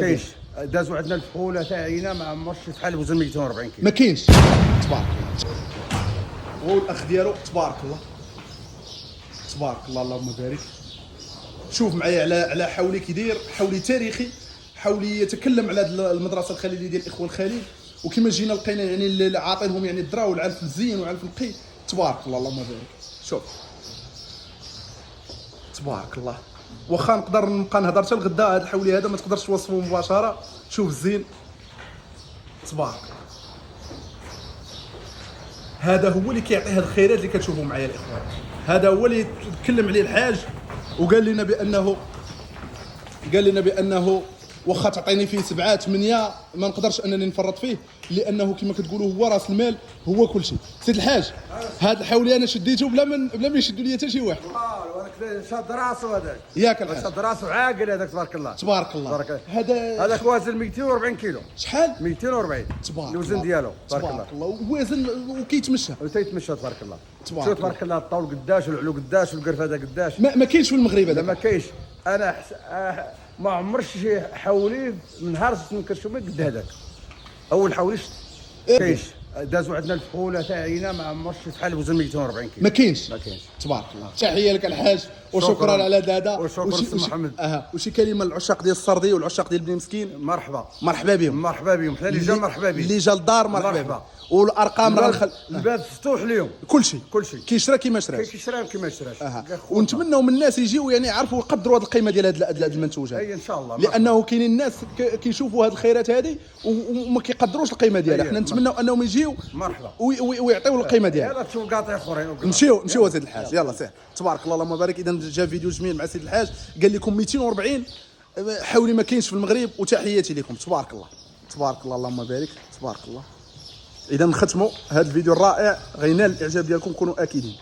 كاينش دازوا عندنا الفحوله تاعينا ما عمرش شحال وزن 240 كيلو ما كاينش. تبارك الله. هو الاخ ديالو تبارك الله تبارك الله اللهم بارك. شوف معايا على حولي كيدير، حولي تاريخي، حولي يتكلم على هذه المدرسه الخليليه ديال الاخوه الخليل، وكما جينا لقينا يعني عاطينهم يعني الدرا والعلف الزين والعلف النقي. تبارك الله اللهم بارك. شوف تبارك الله. واخا نقدر نبقى نهضر حتى الغدا، هذا الحولي هذا ما تقدرش توصفه مباشره. شوف الزين تبارك الله. هذا هو اللي كيعطي هذه الخيرات اللي كتشوفوا معايا الاخوان. هذا هو اللي تكلم عليه الحاج وقال لنا بانه واخا تعطيني فيه 7 8 ما نقدرش انني نفرط فيه، لانه كما كتقولوا هو راس المال، هو كل شيء. سيد الحاج هذا الحولي انا شديته بلا ما يشدوا لي حتى شي واحد. وانا كذا شاد راسه هذاك ياك الحاج شاد راسه عاقل هذاك تبارك الله. تبارك الله. هذاك وزن 240 كيلو. شحال؟ 240 تبارك الوزن ديالو تبارك الله. وزن وكيتمشى وتيتمشى تبارك الله. تبارك شوف تبارك الله الطول قداش والعلو قداش والقرف هذا قداش. ما كاينش في المغرب هذا. ما كاينش. انا ما عمرش شي حولي من نهار من كرشومي قد هذاك اول حولي كاينش دازوا عندنا الفحوله تاعينا ما عمرش شحال وزن 240 كيلو. ما كاينش. كاينش. تبارك الله. تحيه لك الحاج وشكرا على هذا. وشكرا سي محمد. وشي كلمه للعشاق ديال السردي والعشاق ديال بني مسكين. مرحبا بهم حنا اللي جا مرحبا بهم، اللي جا للدار مرحبا بهم. والارقام راه الباب مفتوح لهم. كل شيء كيشرى كيما شراش ونتمنوا من الناس يجيو يعني يعرفوا يقدروا هذه القيمه ديال هذا المنتوج هذا. اي ان شاء الله. لانه كاينين الناس كيشوفوا هذه الخيرات هذه وما كيقدروش القيمه ديالها. حنا نتمنوا انهم يجيو مرحبا ويعطيو القيمه ديالها. يلا تشوف قاطع اخرين. نمشيو سيد الحاج. يلا سير. تبارك الله اللهم بارك. اذا جا فيديو جميل مع سيد الحاج قال لكم 240 حولي ما كاينش في المغرب. وتحياتي لكم. تبارك الله اللهم بارك. تبارك الله. اذا نختموا هذا الفيديو الرائع، غينال الاعجاب ديالكم، كونوا اكيدين.